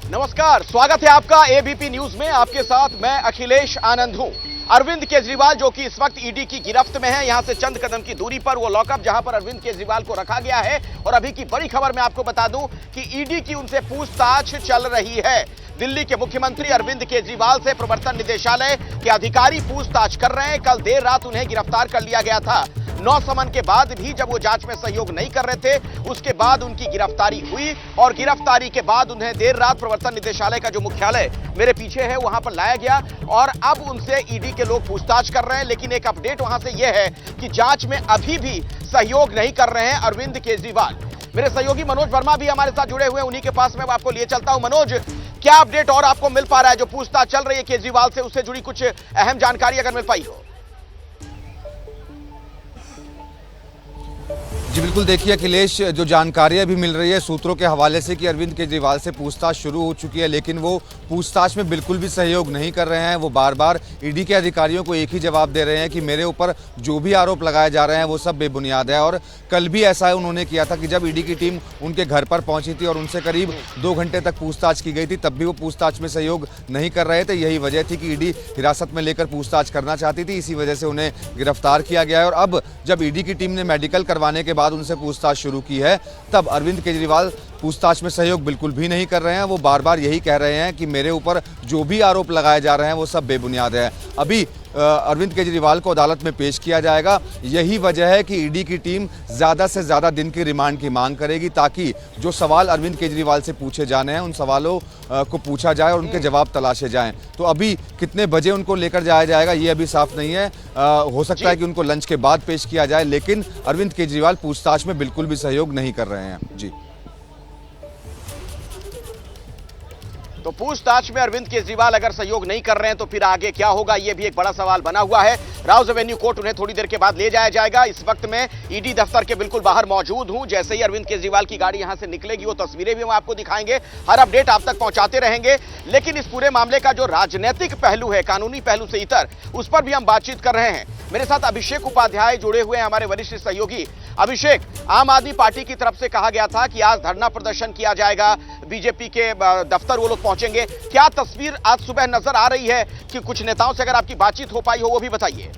नमस्कार, स्वागत है आपका एबीपी न्यूज में। आपके साथ मैं अखिलेश आनंद हूं। अरविंद केजरीवाल जो कि इस वक्त ईडी की गिरफ्त में है, यहां से चंद कदम की दूरी पर वो लॉकअप जहां पर अरविंद केजरीवाल को रखा गया है। और अभी की बड़ी खबर मैं आपको बता दूं कि ईडी की उनसे पूछताछ चल रही है। दिल्ली के मुख्यमंत्री अरविंद केजरीवाल से प्रवर्तन निदेशालय के अधिकारी पूछताछ कर रहे हैं। कल देर रात उन्हें गिरफ्तार कर लिया गया था। 9 समन के बाद भी जब वो जांच में सहयोग नहीं कर रहे थे, उसके बाद उनकी गिरफ्तारी हुई और गिरफ्तारी के बाद उन्हें देर रात प्रवर्तन निदेशालय का जो मुख्यालय मेरे पीछे है वहां पर लाया गया और अब उनसे ईडी के लोग पूछताछ कर रहे हैं। लेकिन एक अपडेट वहां से यह है कि जांच में अभी भी सहयोग नहीं कर रहे हैं अरविंद केजरीवाल। मेरे सहयोगी मनोज वर्मा भी हमारे साथ जुड़े हुए हैं, उन्हीं के पास मैं आपको लिए चलता हूं। मनोज, क्या अपडेट और आपको मिल पा रहा है? जो पूछताछ चल रही है केजरीवाल से, उससे जुड़ी कुछ अहम जानकारी अगर मिल पाई हो। जी बिल्कुल, देखिए अखिलेश, जो जानकारियां भी मिल रही है सूत्रों के हवाले से कि अरविंद केजरीवाल से पूछताछ शुरू हो चुकी है, लेकिन वो पूछताछ में बिल्कुल भी सहयोग नहीं कर रहे हैं। वो बार बार ईडी के अधिकारियों को एक ही जवाब दे रहे हैं कि मेरे ऊपर जो भी आरोप लगाए जा रहे हैं वो सब बेबुनियाद है। और कल भी ऐसा उन्होंने किया था कि जब ईडी की टीम उनके घर पर पहुंची थी और उनसे करीब 2 घंटे तक पूछताछ की गई थी, तब भी वो पूछताछ में सहयोग नहीं कर रहे थे। यही वजह थी कि ईडी हिरासत में लेकर पूछताछ करना चाहती थी, इसी वजह से उन्हें गिरफ्तार किया गया है। और अब जब ईडी की टीम ने मेडिकल करवाने के बाद उनसे पूछताछ शुरू की है, तब अरविंद केजरीवाल पूछताछ में सहयोग बिल्कुल भी नहीं कर रहे हैं। वो बार बार यही कह रहे हैं कि मेरे ऊपर जो भी आरोप लगाए जा रहे हैं वो सब बेबुनियाद है। अभी अरविंद केजरीवाल को अदालत में पेश किया जाएगा। यही वजह है कि ईडी की टीम ज़्यादा से ज़्यादा दिन की रिमांड की मांग करेगी, ताकि जो सवाल अरविंद केजरीवाल से पूछे जाने हैं उन सवालों को पूछा जाए और उनके जवाब तलाशे जाएं। तो अभी कितने बजे उनको लेकर जाया जाएगा ये अभी साफ नहीं है। हो सकता है कि उनको लंच के बाद पेश किया जाए, लेकिन अरविंद केजरीवाल पूछताछ में बिल्कुल भी सहयोग नहीं कर रहे हैं। जी, तो पूछताछ में अरविंद केजरीवाल अगर सहयोग नहीं कर रहे हैं तो फिर आगे क्या होगा, यह भी एक बड़ा सवाल बना हुआ है। राउज एवेन्यू कोर्ट उन्हें थोड़ी देर के बाद ले जाया जाएगा। इस वक्त मैं ईडी दफ्तर के बिल्कुल बाहर मौजूद हूं। जैसे ही अरविंद केजरीवाल की गाड़ी यहां से निकलेगी वो तस्वीरें भी हम आपको दिखाएंगे, हर अपडेट आप तक पहुंचाते रहेंगे। लेकिन इस पूरे मामले का जो राजनीतिक पहलू है, कानूनी पहलू से इतर, उस पर भी हम बातचीत कर रहे हैं। मेरे साथ अभिषेक उपाध्याय जुड़े हुए हैं, हमारे वरिष्ठ सहयोगी। अभिषेक, आम आदमी पार्टी की तरफ से कहा गया था कि आज धरना प्रदर्शन किया जाएगा, बीजेपी के दफ्तर वो लोग पहुंचेंगे। क्या तस्वीर आज सुबह नजर आ रही है कि कुछ नेताओं से अगर आपकी बातचीत हो पाई हो वो भी बताइए।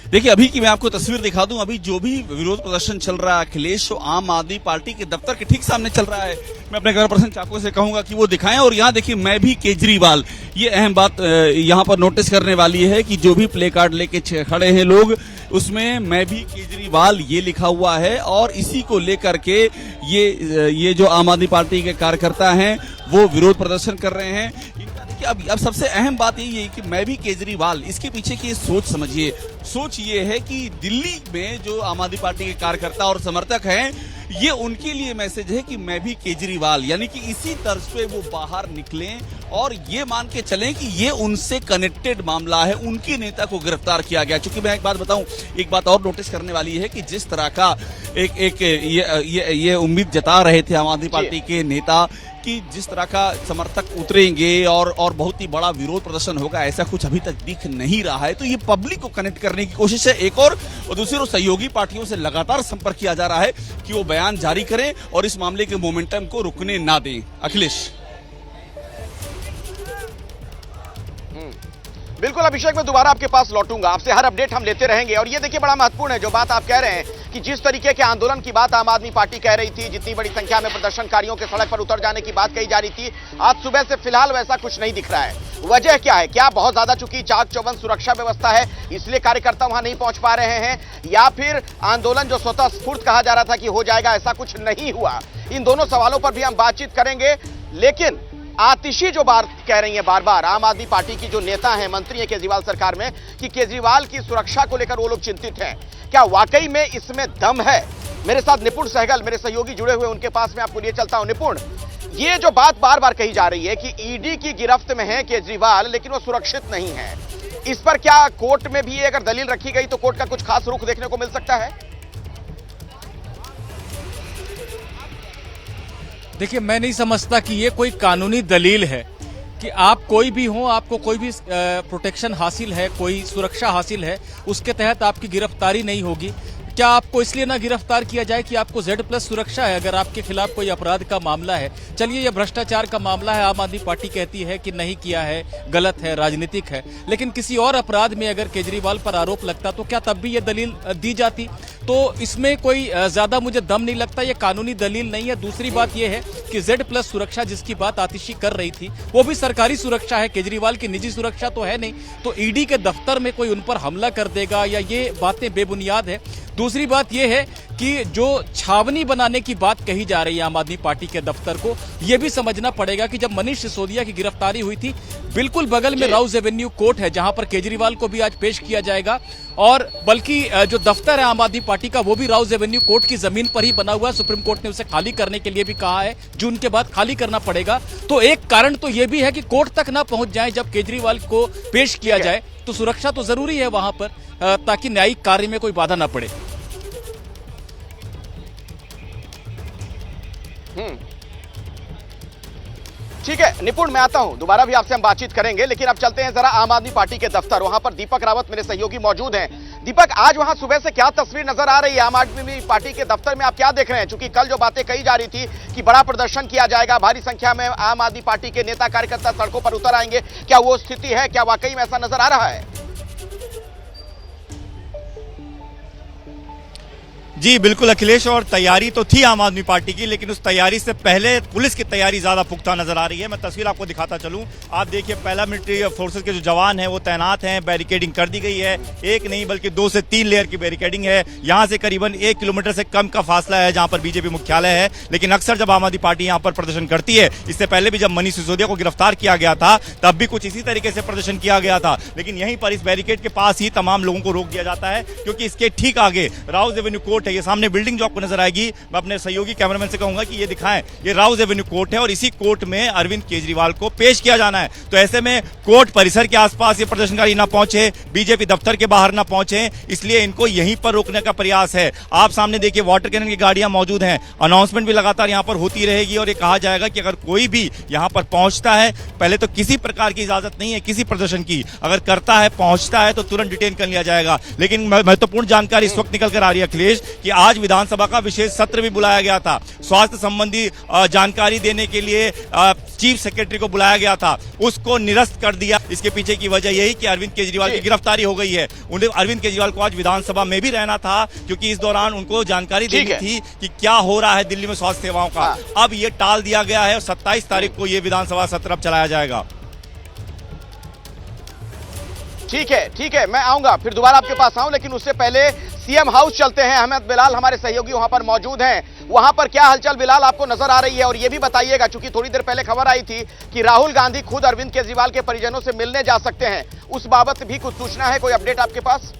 देखिए, अभी की मैं आपको तस्वीर दिखा दूं। अभी जो भी विरोध प्रदर्शन चल रहा है अखिलेश, तो आम आदमी पार्टी के दफ्तर के ठीक सामने चल रहा है। मैं अपने कैमरा पर्सन चाको से कहूंगा कि वो दिखाएं। और यहाँ देखिए, मैं भी केजरीवाल, ये अहम बात यहाँ पर नोटिस करने वाली है कि जो भी प्ले कार्ड लेके खड़े हैं लोग, उसमें मैं भी केजरीवाल ये लिखा हुआ है। और इसी को लेकर के ये जो आम आदमी पार्टी के कार्यकर्ता हैं वो विरोध प्रदर्शन कर रहे हैं। अब सबसे अहम बात यही है कि मैं भी केजरीवाल, इसके पीछे की सोच समझिए। सोच ये है कि दिल्ली में जो आम आदमी पार्टी के कार्यकर्ता और समर्थक हैं, ये उनके लिए मैसेज है कि मैं भी केजरीवाल, यानी कि इसी तर्ज पे वो बाहर निकलें और ये मान के चलें कि ये उनसे कनेक्टेड मामला है, उनके नेता को गिरफ्तार किया गया। क्योंकि मैं एक बात बताऊं, एक बात और नोटिस करने वाली है कि जिस तरह का ये उम्मीद जता रहे थे आम आदमी पार्टी के नेता कि जिस तरह का समर्थक उतरेंगे और बहुत ही बड़ा विरोध प्रदर्शन होगा, ऐसा कुछ अभी तक दिख नहीं रहा है। तो ये पब्लिक को कनेक्ट करने की कोशिश है एक और दूसरी ओर सहयोगी पार्टियों से लगातार संपर्क किया जा रहा है कि वो बयान जारी करें और इस मामले के मोमेंटम को रुकने ना दें। अखिलेश। बिल्कुल अभिषेक, मैं दोबारा आपके पास लौटूंगा, आपसे हर अपडेट हम लेते रहेंगे। और ये देखिए, बड़ा महत्वपूर्ण है जो बात आप कह रहे हैं कि जिस तरीके के आंदोलन की बात आम आदमी पार्टी कह रही थी, जितनी बड़ी संख्या में प्रदर्शनकारियों के सड़क पर उतर जाने की बात कही जा रही थी, आज सुबह से फिलहाल वैसा कुछ नहीं दिख रहा है। वजह क्या है? क्या बहुत ज्यादा चूंकि चाक चौबंद सुरक्षा व्यवस्था है इसलिए कार्यकर्ता वहां नहीं पहुंच पा रहे हैं, या फिर आंदोलन जो स्वतः स्फूर्त कहा जा रहा था कि हो जाएगा, ऐसा कुछ नहीं हुआ? इन दोनों सवालों पर भी हम बातचीत करेंगे। लेकिन आतिशी जो बात कह रही है बार बार आम आदमी पार्टी की जो नेता हैं, मंत्री हैं केजरीवाल सरकार में, कि केजरीवाल की सुरक्षा को लेकर वो लोग चिंतित हैं, क्या वाकई में इसमें दम है? मेरे साथ निपुण सहगल, मेरे सहयोगी जुड़े हुए, उनके पास मैं आपको लिए चलता हूं। निपुण, ये जो बात बार बार कही जा रही है कि ईडी की गिरफ्त में है केजरीवाल लेकिन वो सुरक्षित नहीं है, इस पर क्या कोर्ट में भी अगर दलील रखी गई तो कोर्ट का कुछ खास रुख देखने को मिल सकता है? देखिए, मैं नहीं समझता कि ये कोई कानूनी दलील है कि आप कोई भी हो, आपको कोई भी प्रोटेक्शन हासिल है, कोई सुरक्षा हासिल है, उसके तहत आपकी गिरफ्तारी नहीं होगी। क्या आपको इसलिए ना गिरफ्तार किया जाए कि आपको Z+ सुरक्षा है? अगर आपके खिलाफ कोई अपराध का मामला है, चलिए ये भ्रष्टाचार का मामला है, आम आदमी पार्टी कहती है कि नहीं किया है, गलत है, राजनीतिक है, लेकिन किसी और अपराध में अगर केजरीवाल पर आरोप लगता तो क्या तब भी ये दलील दी जाती? तो इसमें कोई ज्यादा मुझे दम नहीं लगता, ये कानूनी दलील नहीं है। दूसरी बात यह है कि Z+ सुरक्षा जिसकी बात आतिशी कर रही थी वो भी सरकारी सुरक्षा है, केजरीवाल की निजी सुरक्षा तो है नहीं। तो ईडी के दफ्तर में कोई उन पर हमला कर देगा या ये बातें बेबुनियाद है। दूसरी बात यह है कि जो छावनी बनाने की बात कही जा रही है आम आदमी पार्टी के दफ्तर को, यह भी समझना पड़ेगा कि जब मनीष सिसोदिया की गिरफ्तारी हुई थी, बिल्कुल बगल में राउज एवेन्यू कोर्ट है जहां पर केजरीवाल को भी आज पेश किया जाएगा, और बल्कि जो दफ्तर है आम आदमी पार्टी का वो भी राउज एवेन्यू कोर्ट की जमीन पर ही बना हुआ है। सुप्रीम कोर्ट ने उसे खाली करने के लिए भी कहा है, जून के बाद खाली करना पड़ेगा। तो एक कारण तो यह भी है कि कोर्ट तक ना पहुंच जाए जब केजरीवाल को पेश किया जाए, तो सुरक्षा तो जरूरी है वहां पर, ताकि न्यायिक कार्य में कोई बाधा ना पड़े। ठीक है निपुण, मैं आता हूं, दोबारा भी आपसे हम बातचीत करेंगे, लेकिन अब चलते हैं जरा आम आदमी पार्टी के दफ्तर। वहां पर दीपक रावत मेरे सहयोगी मौजूद हैं। दीपक, आज वहां सुबह से क्या तस्वीर नजर आ रही है आम आदमी पार्टी के दफ्तर में? आप क्या देख रहे हैं? चूंकि कल जो बातें कही जा रही थी कि बड़ा प्रदर्शन किया जाएगा, भारी संख्या में आम आदमी पार्टी के नेता कार्यकर्ता सड़कों पर उतर आएंगे, क्या वो स्थिति है? क्या वाकई में ऐसा नजर आ रहा है? जी बिल्कुल अखिलेश, और तैयारी तो थी आम आदमी पार्टी की, लेकिन उस तैयारी से पहले पुलिस की तैयारी ज्यादा पुख्ता नजर आ रही है। मैं तस्वीर आपको दिखाता चलूं। आप देखिए, पैरामिलिट्री फोर्सेस के जो जवान हैं वो तैनात हैं, बैरिकेडिंग कर दी गई है। एक नहीं बल्कि 2 से 3 लेयर की बैरिकेडिंग है। यहां से करीबन 1 किलोमीटर से कम का फासला है जहां पर बीजेपी मुख्यालय है। लेकिन अक्सर जब आम आदमी पार्टी यहां पर प्रदर्शन करती है, इससे पहले भी जब मनीष सिसोदिया को गिरफ्तार किया गया था तब भी कुछ इसी तरीके से प्रदर्शन किया गया था, लेकिन यहीं पर इस बैरिकेड के पास ही तमाम लोगों को रोक दिया जाता है, क्योंकि इसके ठीक आगे राउज एवेन्यू कोर्ट है। ये सामने बिल्डिंग जो आपको नजर आएगी, मैं अपने सहयोगी कैमरामैन से कहूंगा कि ये दिखाएं, ये राउज एवेन्यू कोर्ट है और इसी कोर्ट में अरविंद केजरीवाल को पेश किया जाना है। तो ऐसे में कोर्ट परिसर के आसपास ये प्रदर्शनकारी ना पहुंचे, बीजेपी दफ्तर के बाहर ना पहुंचे, इसलिए इनको यहीं पर रोकने का प्रयास है। आप सामने देखिए, वाटर कैनन की गाड़ियां मौजूद हैं, अनाउंसमेंट भी लगातार यहां पर होती रहेगी और ये कहा जाएगा कि अगर कोई भी यहां पर पहुंचता है, पहले तो किसी प्रकार की इजाजत नहीं है किसी प्रदर्शन की, अगर करता है, पहुंचता है तो तुरंत डिटेन कर लिया जाएगा। लेकिन महत्वपूर्ण जानकारी इस वक्त निकल कर आ रही है अखिलेश कि आज विधानसभा का विशेष सत्र भी बुलाया गया था। स्वास्थ्य संबंधी जानकारी देने के लिए चीफ सेक्रेटरी को बुलाया गया था, उसको निरस्त कर दिया। इसके पीछे की वजह यही कि अरविंद केजरीवाल की गिरफ्तारी हो गई है। उन्हें अरविंद केजरीवाल को आज विधानसभा में भी रहना था, क्योंकि इस दौरान उनको जानकारी देनी थी कि क्या हो रहा है दिल्ली में स्वास्थ्य सेवाओं का। अब ये टाल दिया गया है और 27 तारीख को ये विधानसभा सत्र अब चलाया जाएगा। ठीक है, मैं आऊंगा, फिर दोबारा आपके पास आऊं, लेकिन उससे पहले सीएम हाउस चलते हैं। अहमद बिलाल हमारे सहयोगी वहां पर मौजूद हैं। वहां पर क्या हलचल बिलाल आपको नजर आ रही है? और यह भी बताइएगा, चूंकि थोड़ी देर पहले खबर आई थी कि राहुल गांधी खुद अरविंद केजरीवाल के परिजनों से मिलने जा सकते हैं, उस बाबत भी कुछ सूचना है? कोई अपडेट आपके पास?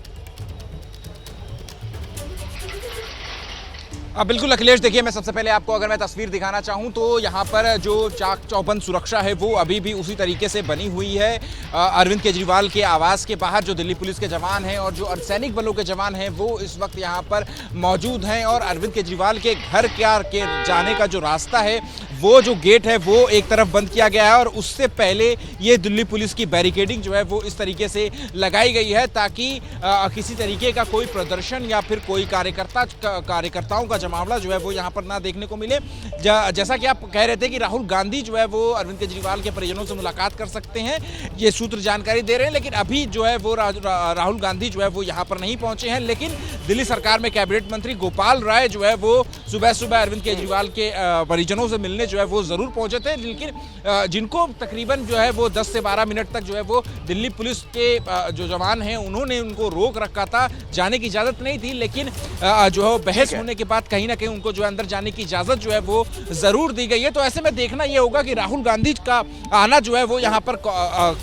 बिल्कुल अखिलेश, देखिए मैं सबसे पहले आपको अगर मैं तस्वीर दिखाना चाहूं तो यहाँ पर जो चाक चौबंद सुरक्षा है वो अभी भी उसी तरीके से बनी हुई है। अरविंद केजरीवाल के आवास के बाहर जो दिल्ली पुलिस के जवान हैं और जो अर्धसैनिक बलों के जवान हैं वो इस वक्त यहाँ पर मौजूद हैं, और अरविंद केजरीवाल के घर के जाने का जो रास्ता है, वो जो गेट है वो एक तरफ बंद किया गया है, और उससे पहले ये दिल्ली पुलिस की बैरिकेडिंग जो है वो इस तरीके से लगाई गई है ताकि किसी तरीके का कोई प्रदर्शन या फिर कोई कार्यकर्ताओं का जमावड़ा जो है वो यहाँ पर ना देखने को मिले। जैसा कि आप कह रहे थे कि राहुल गांधी जो है वो अरविंद केजरीवाल के परिजनों से मुलाकात कर सकते हैं, ये सूत्र जानकारी दे रहे हैं, लेकिन अभी जो है वो राहुल गांधी जो है वो यहाँ पर नहीं पहुंचे हैं। लेकिन दिल्ली सरकार में कैबिनेट मंत्री गोपाल राय जो है वो सुबह सुबह अरविंद केजरीवाल के परिजनों से मिलने जो है वो जरूर पहुंचे थे, लेकिन जिनको तकरीबन जो है वो 10 से 12 मिनट तक जो है वो दिल्ली पुलिस के जो जवान हैं उन्होंने उनको रोक रखा था, जाने की इजाजत नहीं थी, लेकिन जो है बहस होने के बाद कहीं ना कहीं उनको जो अंदर जाने की इजाजत जो है वो जरूर दी गई है। तो ऐसे में देखना ये होगा कि राहुल गांधी का आना जो है वो यहाँ पर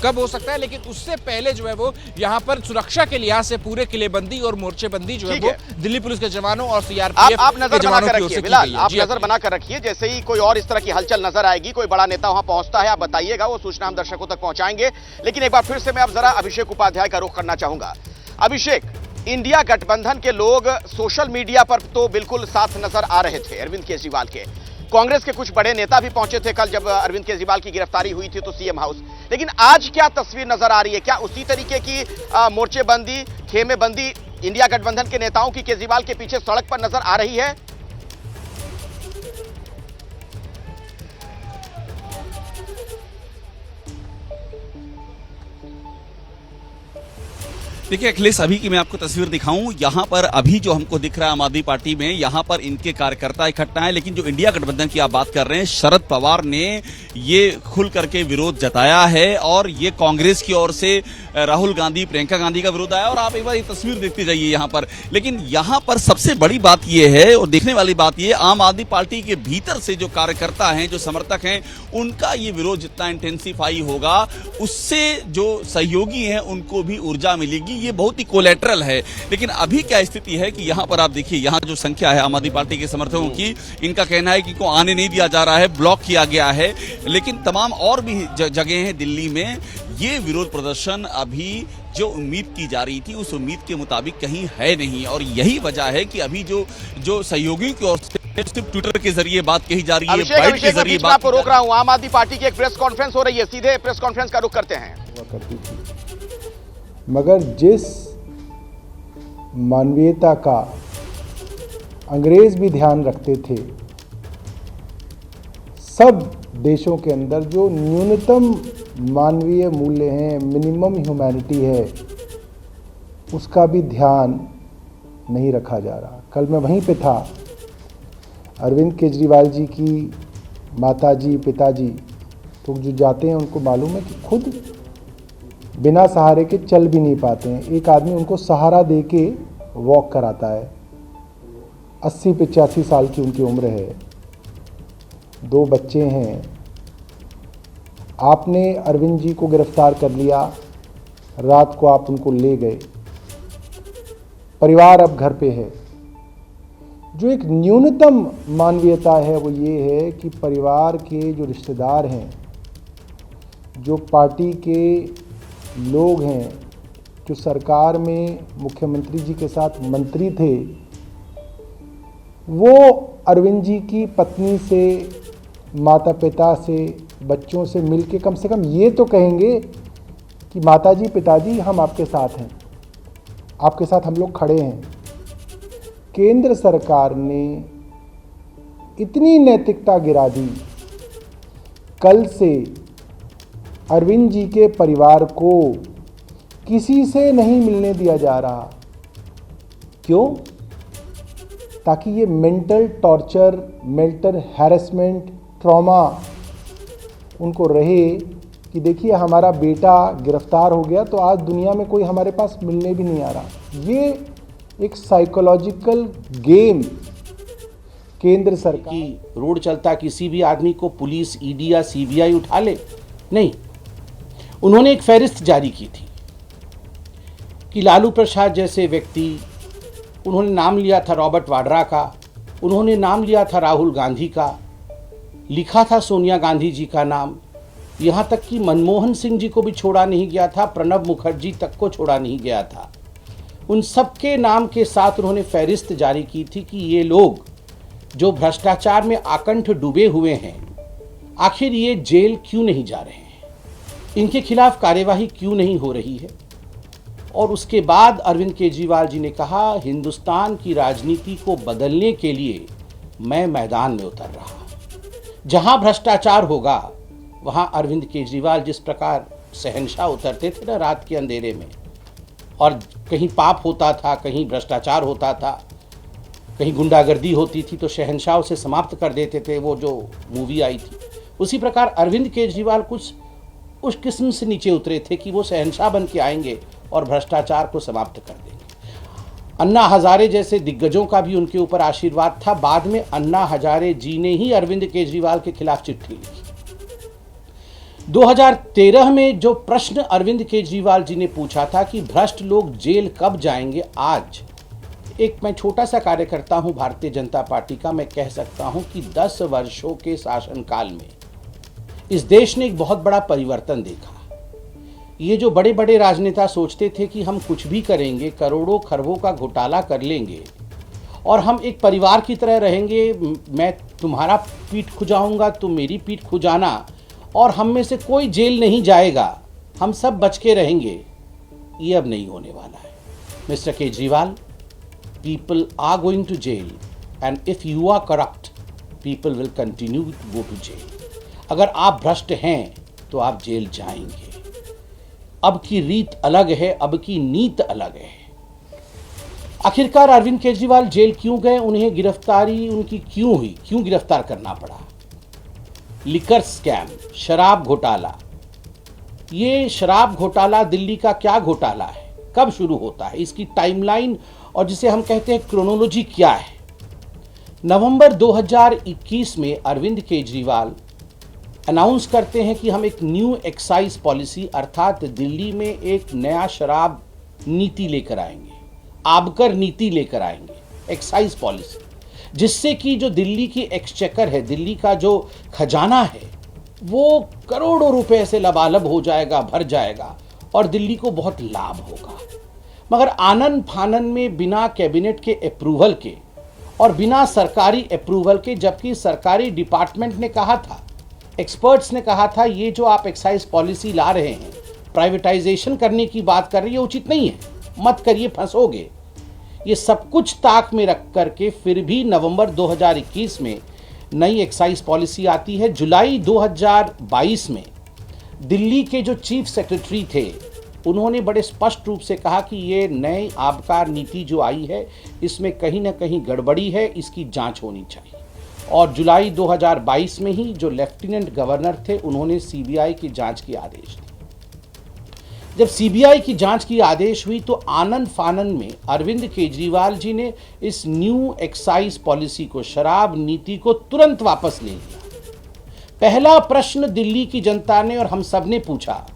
कब हो सकता है, लेकिन उससे पहले जो है वो यहाँ पर सुरक्षा के लिहाज से पूरे किलेबंदी और मोर्चेबंदी जो है वो दिल्ली पुलिस के जवानों और सीआरपीएफ के जवानों की ओर से की गई है। आप नजर बनाकर रखिए, जैसे ही कोई और इस तरह की हलचल नजर आएगी, कोई बड़ा नेता वहां पहुंचता है, आप बताइएगा, वो सूचना हम दर्शकों तक पहुंचाएंगे। लेकिन एक बार फिर से मैं अब जरा अभिषेक उपाध्याय का रुख करना चाहूंगा। अभिषेक, इंडिया गठबंधन के लोग सोशल मीडिया पर तो बिल्कुल साथ नजर आ रहे थे अरविंद केजरीवाल के, कांग्रेस के कुछ बड़े नेता भी पहुंचे थे कल जब अरविंद केजरीवाल की गिरफ्तारी हुई थी तो सीएम हाउस, लेकिन आज क्या तस्वीर नजर आ रही है? क्या उसी तरीके की मोर्चेबंदी, खेमेबंदी इंडिया गठबंधन के नेताओं की केजरीवाल के पीछे सड़क पर नजर आ रही है। देखिए अखिलेश, अभी की मैं आपको तस्वीर दिखाऊं, यहां पर अभी जो हमको दिख रहा है आम आदमी पार्टी में, यहां पर इनके कार्यकर्ता इकट्ठा हैं, लेकिन जो इंडिया गठबंधन की आप बात कर रहे हैं, शरद पवार ने ये खुल करके विरोध जताया है और ये कांग्रेस की ओर से राहुल गांधी, प्रियंका गांधी का विरोध आया। और आप एक बार ये तस्वीर देखते जाइए यहां पर। लेकिन यहां पर सबसे बड़ी बात यह है और देखने वाली बात यह, आम आदमी पार्टी के भीतर से जो कार्यकर्ता हैं, जो समर्थक हैं, उनका ये विरोध जितना इंटेंसिफाई होगा, उससे जो सहयोगी हैं उनको भी ऊर्जा मिलेगी। ये बहुत ही कोलेटरल है। लेकिन अभी क्या स्थिति है कि यहां पर आप देखिए, यहां जो संख्या है आम आदमी पार्टी के समर्थकों की, इनका कहना है कि इनको आने नहीं दिया जा रहा है, ब्लॉक किया गया है। लेकिन तमाम और भी जगह हैं दिल्ली में, ये विरोध प्रदर्शन अभी जो उम्मीद की जा रही थी उस उम्मीद के मुताबिक कहीं है नहीं। और यही वजह है कि अभी जो सहयोगियों की ओर से सिर्फ ट्विटर के जरिए बात कही जा रही है, बाइट के जरिए बात। आपको रोक रहा हूं, आम आदमी पार्टी की एक प्रेस कॉन्फ्रेंस हो रही है, सीधे प्रेस कॉन्फ्रेंस का रुख करते हैं। मगर जिस मानवीयता का अंग्रेज भी ध्यान रखते थे, सब देशों के अंदर जो न्यूनतम मानवीय मूल्य हैं, मिनिमम ह्यूमैनिटी है, उसका भी ध्यान नहीं रखा जा रहा। कल मैं वहीं पे था, अरविंद केजरीवाल जी की माताजी, पिताजी तो जो जाते हैं उनको मालूम है कि खुद बिना सहारे के चल भी नहीं पाते हैं। एक आदमी उनको सहारा दे के वॉक कराता है। 80-85 साल की उनकी उम्र है, 2 बच्चे हैं। आपने अरविंद जी को गिरफ्तार कर लिया, रात को आप उनको ले गए, परिवार अब घर पे है। जो एक न्यूनतम मानवीयता है वो ये है कि परिवार के जो रिश्तेदार हैं, जो पार्टी के लोग हैं, जो सरकार में मुख्यमंत्री जी के साथ मंत्री थे, वो अरविंद जी की पत्नी से, माता पिता से, बच्चों से मिलके कम से कम ये तो कहेंगे कि माताजी, पिताजी हम आपके साथ हैं, आपके साथ हम लोग खड़े हैं। केंद्र सरकार ने इतनी नैतिकता गिरा दी, कल से अरविंद जी के परिवार को किसी से नहीं मिलने दिया जा रहा। क्यों? ताकि ये mental torture, mental harassment, trauma उनको रहे कि देखिए हमारा बेटा गिरफ्तार हो गया तो आज दुनिया में कोई हमारे पास मिलने भी नहीं आ रहा। ये एक साइकोलॉजिकल गेम केंद्र सरकार की रोड चलता किसी भी आदमी को पुलिस, ईडी या सीबीआई उठा ले, नहीं। उन्होंने एक फहरिस्त जारी की थी कि लालू प्रसाद जैसे व्यक्ति, उन्होंने नाम लिया था रॉबर्ट वाड्रा का, उन्होंने नाम लिया था राहुल गांधी का, लिखा था सोनिया गांधी जी का नाम, यहाँ तक कि मनमोहन सिंह जी को भी छोड़ा नहीं गया था, प्रणब मुखर्जी तक को छोड़ा नहीं गया था। उन सबके नाम के साथ उन्होंने फहरिस्त जारी की थी कि ये लोग जो भ्रष्टाचार में आकंठ डूबे हुए हैं, आखिर ये जेल क्यों नहीं जा रहे हैं, इनके खिलाफ कार्यवाही क्यों नहीं हो रही है। और उसके बाद अरविंद केजरीवाल जी ने कहा, हिंदुस्तान की राजनीति को बदलने के लिए मैं मैदान में उतर रहा। जहां भ्रष्टाचार होगा वहां अरविंद केजरीवाल जिस प्रकार शहंशाह उतरते थे ना रात के अंधेरे में, और कहीं पाप होता था, कहीं भ्रष्टाचार होता था, कहीं गुंडागर्दी होती थी तो शहंशाह उसे समाप्त कर देते थे, वो जो मूवी आई थी। उसी प्रकार अरविंद केजरीवाल कुछ उस किस्म से नीचे उतरे थे कि वो शहंशाह बन के आएंगे और भ्रष्टाचार को समाप्त कर देंगे। अन्ना हजारे जैसे दिग्गजों का भी उनके ऊपर आशीर्वाद था। बाद में अन्ना हजारे जी ने ही अरविंद केजरीवाल के खिलाफ चिट्ठी लिखी। 2013 में जो प्रश्न अरविंद केजरीवाल जी ने पूछा था कि भ्रष्ट लोग जेल कब जाएंगे, आज एक मैं छोटा सा कार्यकर्ता हूं भारतीय जनता पार्टी का, मैं कह सकता हूं कि 10 वर्षों के शासनकाल में इस देश ने एक बहुत बड़ा परिवर्तन देखा। ये जो बड़े बड़े राजनेता सोचते थे कि हम कुछ भी करेंगे, करोड़ों खरबों का घोटाला कर लेंगे और हम एक परिवार की तरह रहेंगे, मैं तुम्हारा पीठ खुजाऊंगा, तुम मेरी पीठ खुजाना, और हम में से कोई जेल नहीं जाएगा, हम सब बच के रहेंगे, ये अब नहीं होने वाला है। Mr. Kejriwal, people are going to jail, and if you are corrupt, people will continue to go to jail. अगर आप भ्रष्ट हैं तो आप जेल जाएंगे। अब की रीत अलग है, अब की नीत अलग है। आखिरकार अरविंद केजरीवाल जेल क्यों गए, उन्हें गिरफ्तारी उनकी क्यों हुई, क्यों गिरफ्तार करना पड़ा? लिकर स्कैम, शराब घोटाला। ये शराब घोटाला दिल्ली का क्या घोटाला है, कब शुरू होता है, इसकी टाइमलाइन और जिसे हम कहते हैं क्रोनोलॉजी क्या है? नवंबर 2021 में अरविंद केजरीवाल अनाउंस करते हैं कि हम एक न्यू एक्साइज पॉलिसी अर्थात दिल्ली में एक नया शराब नीति लेकर आएंगे, आबकर नीति लेकर आएंगे, एक्साइज पॉलिसी, जिससे कि जो दिल्ली की एक्सचेकर है, दिल्ली का जो खजाना है, वो करोड़ों रुपए से लबालब हो जाएगा, भर जाएगा और दिल्ली को बहुत लाभ होगा। मगर आनन फानन में बिना कैबिनेट के अप्रूवल के और बिना सरकारी अप्रूवल के, जबकि सरकारी डिपार्टमेंट ने कहा था, एक्सपर्ट्स ने कहा था, ये जो आप एक्साइज पॉलिसी ला रहे हैं, प्राइवेटाइजेशन करने की बात कर रही है, उचित नहीं है, मत करिए, फंसोगे। ये सब कुछ ताक में रख करके फिर भी नवंबर 2021 में नई एक्साइज पॉलिसी आती है। जुलाई 2022 में दिल्ली के जो चीफ सेक्रेटरी थे, उन्होंने बड़े स्पष्ट रूप से कहा कि ये नई आबकार नीति जो आई है, इसमें कहीं ना कहीं गड़बड़ी है, इसकी जांच होनी चाहिए। और जुलाई 2022 में ही जो लेफ्टिनेंट गवर्नर थे, उन्होंने सीबीआई की जांच की आदेश दिए। जब सीबीआई की जांच की आदेश हुई तो आनन फानन में अरविंद केजरीवाल जी ने इस न्यू एक्साइज पॉलिसी को, शराब नीति को तुरंत वापस ले लिया। पहला प्रश्न दिल्ली की जनता ने और हम सब ने पूछा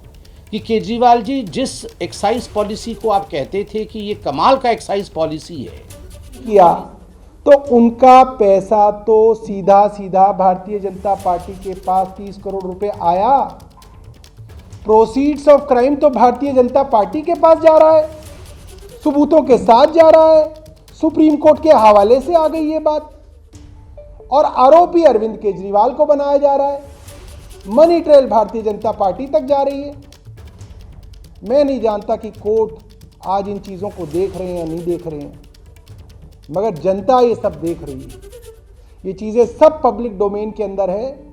कि केजरीवाल जी, जिस एक्साइज पॉलिसी को आप कहते थे कि ये कमाल का एक्साइज पॉलिसी है, किया तो उनका पैसा तो सीधा सीधा भारतीय जनता पार्टी के पास 30 करोड़ रुपए आया। प्रोसीड्स ऑफ क्राइम तो भारतीय जनता पार्टी के पास जा रहा है, सबूतों के साथ जा रहा है, सुप्रीम कोर्ट के हवाले से आ गई ये बात, और आरोपी अरविंद केजरीवाल को बनाया जा रहा है। Money trail Bharatiya Janata party तक जा रही है। मैं नहीं जानता कि कोर्ट आज इन चीज़ों को देख रहे हैं या नहीं देख रहे हैं, मगर जनता ये सब देख रही है। ये चीज़ें सब पब्लिक डोमेन के अंदर है।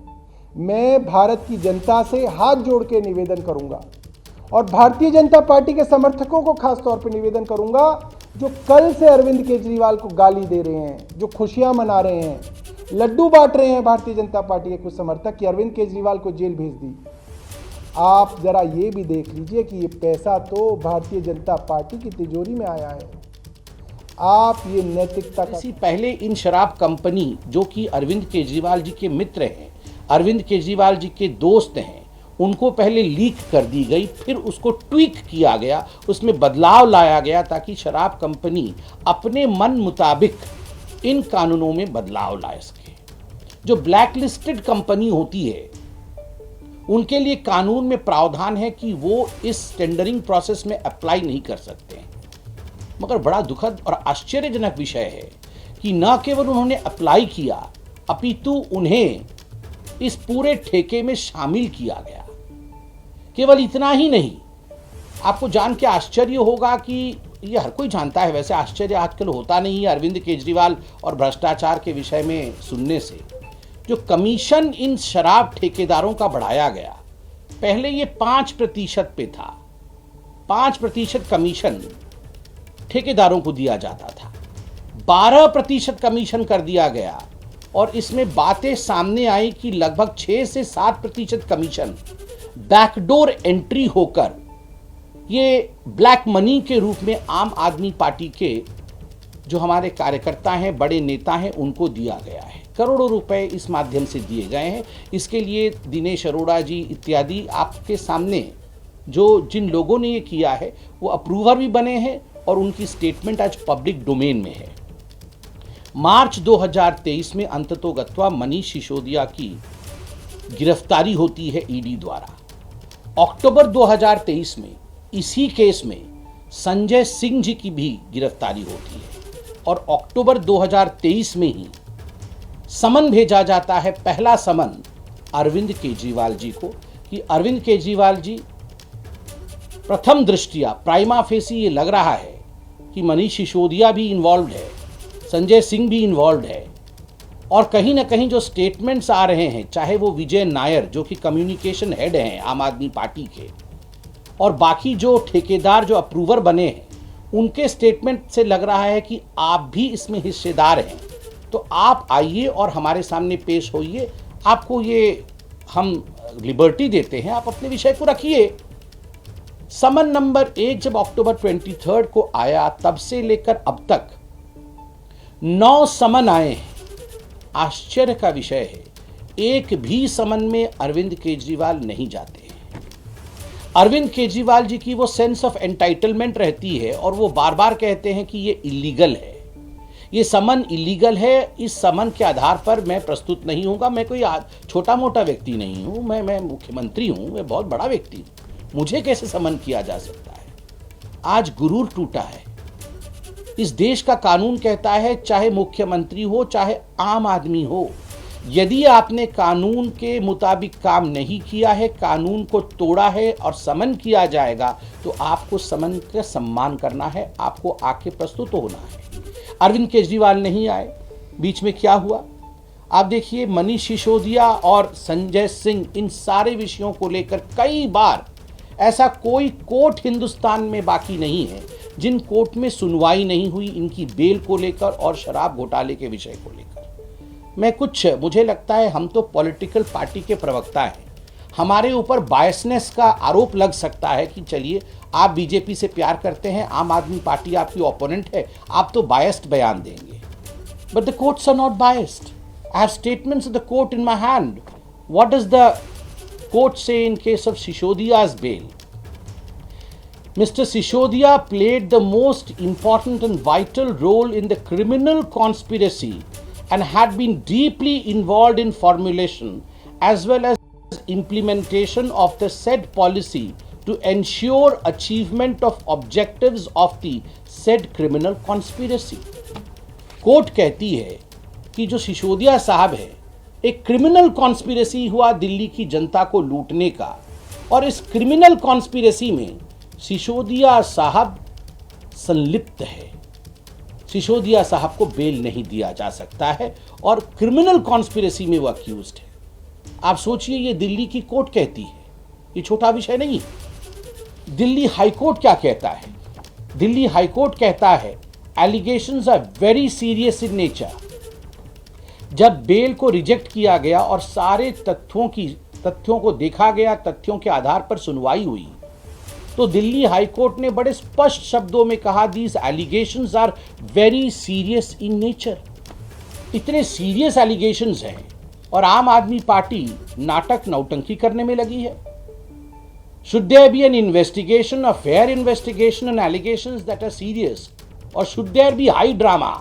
मैं भारत की जनता से हाथ जोड़ के निवेदन करूंगा और भारतीय जनता पार्टी के समर्थकों को खास तौर पे निवेदन करूंगा, जो कल से अरविंद केजरीवाल को गाली दे रहे हैं, जो खुशियां मना रहे हैं, लड्डू बांट रहे हैं भारतीय जनता पार्टी के कुछ समर्थक कि अरविंद केजरीवाल को जेल भेज दी। आप जरा ये भी देख लीजिए कि ये पैसा तो भारतीय जनता पार्टी की तिजोरी में आया है। आप ये नैतिकता का पहले इन शराब कंपनी, जो कि अरविंद केजरीवाल जी के मित्र हैं, अरविंद केजरीवाल जी के दोस्त हैं, उनको पहले लीक कर दी गई, फिर उसको ट्वीक किया गया, उसमें बदलाव लाया गया ताकि शराब कंपनी अपने मन मुताबिक इन कानूनों में बदलाव ला सके। जो ब्लैक लिस्टेड कंपनी होती है, उनके लिए कानून में प्रावधान है कि वो इस टेंडरिंग प्रोसेस में अप्लाई नहीं कर सकते हैं। मगर बड़ा दुखद और आश्चर्यजनक विषय है कि न केवल उन्होंने अप्लाई किया, अपितु उन्हें इस पूरे ठेके में शामिल किया गया। केवल इतना ही नहीं, आपको जान के आश्चर्य होगा कि ये हर कोई जानता है, वैसे आश्चर्य आजकल होता नहीं है अरविंद केजरीवाल और भ्रष्टाचार के विषय में सुनने से। जो कमीशन इन शराब ठेकेदारों का बढ़ाया गया, पहले ये 5% पे था, 5% कमीशन ठेकेदारों को दिया जाता था, 12% कमीशन कर दिया गया, और इसमें बातें सामने आई कि लगभग 6 से 7% कमीशन बैकडोर एंट्री होकर ये ब्लैक मनी के रूप में आम आदमी पार्टी के जो हमारे कार्यकर्ता हैं, बड़े नेता हैं, उनको दिया गया है। करोड़ों रुपए इस माध्यम से दिए गए हैं। इसके लिए दिनेश अरोड़ा जी इत्यादि आपके सामने जो जिन लोगों ने ये किया है वो अप्रूवर भी बने हैं और उनकी स्टेटमेंट आज पब्लिक डोमेन में है। मार्च 2023 में अंततोगत्वा मनीष सिसोदिया की गिरफ्तारी होती है ईडी द्वारा। अक्टूबर 2023 में इसी केस में संजय सिंह जी की भी गिरफ्तारी होती है और अक्टूबर 2023 में ही समन भेजा जाता है, पहला समन अरविंद केजरीवाल जी को, कि अरविंद केजरीवाल जी प्रथम दृष्टिया प्राइमा फेसी ये लग रहा है कि मनीष सिसोदिया भी इन्वॉल्व है, संजय सिंह भी इन्वॉल्व है, और कहीं ना कहीं जो स्टेटमेंट्स आ रहे हैं, चाहे वो विजय नायर जो कि कम्युनिकेशन हेड हैं आम आदमी पार्टी के, और बाकी जो ठेकेदार जो अप्रूवर बने हैं, उनके स्टेटमेंट से लग रहा है कि आप भी इसमें हिस्सेदार हैं। तो आप आइए और हमारे सामने पेश होइए, आपको ये हम लिबर्टी देते हैं, आप अपने विषय को रखिए। समन नंबर 1 जब अक्टूबर 23 को आया, तब से लेकर अब तक 9 समन आए हैं। आश्चर्य का विषय है, एक भी समन में अरविंद केजरीवाल नहीं जाते हैं। अरविंद केजरीवाल जी की वो सेंस ऑफ एंटाइटलमेंट रहती है और वो बार बार कहते हैं कि ये इलीगल है, ये समन इलीगल है, इस समन के आधार पर मैं प्रस्तुत नहीं होऊंगा। मैं कोई छोटा मोटा व्यक्ति नहीं हूं, मैं मुख्यमंत्री हूं, मैं बहुत बड़ा व्यक्ति हूं, मुझे कैसे समन किया जा सकता है। आज गुरूर टूटा है। इस देश का कानून कहता है, चाहे मुख्यमंत्री हो चाहे आम आदमी हो, यदि आपने कानून के मुताबिक काम नहीं किया है, कानून को तोड़ा है और समन किया जाएगा, तो आपको समन का सम्मान करना है, आपको आके प्रस्तुत होना है। अरविंद केजरीवाल नहीं आए, बीच में क्या हुआ आप देखिए। मनीष सिसोदिया और संजय सिंह, इन सारे विषयों को लेकर कई बार, ऐसा कोई कोर्ट हिंदुस्तान में बाकी नहीं है जिन कोर्ट में सुनवाई नहीं हुई इनकी बेल को लेकर और शराब घोटाले के विषय को लेकर। मुझे लगता है हम तो पॉलिटिकल पार्टी के प्रवक्ता हैं, हमारे ऊपर बायसनेस का आरोप लग सकता है कि चलिए आप बीजेपी से प्यार करते हैं, आम आदमी पार्टी आपकी ओपोनेंट है, आप तो बायस्ड बयान देंगे। But the courts are not biased. I have statements of the court in my hand. What does the court say in case of Sisodia's bail? Mr. Sisodia played the most important and vital role in the criminal conspiracy and had been deeply involved in formulation as well as implementation of the said policy to ensure achievement of objectives of the said criminal conspiracy. Court कहती है कि जो सिसोदिया साहब है, एक criminal conspiracy हुआ दिल्ली की जनता को लूटने का, और इस क्रिमिनल कॉन्स्पिरेसी में सिसोदिया साहब संलिप्त है। सिसोदिया साहब को बेल नहीं दिया जा सकता है और क्रिमिनल कॉन्स्पिरेसी में वो अक्यूज्ड है। आप सोचिए, ये दिल्ली की कोर्ट कहती है, ये छोटा विषय नहीं। दिल्ली हाईकोर्ट क्या कहता है? दिल्ली हाईकोर्ट कहता है allegations are very serious in nature. जब बेल को रिजेक्ट किया गया और सारे तथ्यों को देखा गया, तथ्यों के आधार पर सुनवाई हुई, तो दिल्ली हाईकोर्ट ने बड़े स्पष्ट शब्दों में कहा, these allegations are very serious in nature. इतने सीरियस एलिगेशंस हैं और आम आदमी पार्टी नाटक नौटंकी करने में लगी है। Should there be an investigation, a fair investigation on allegations that are serious, और should there be high drama,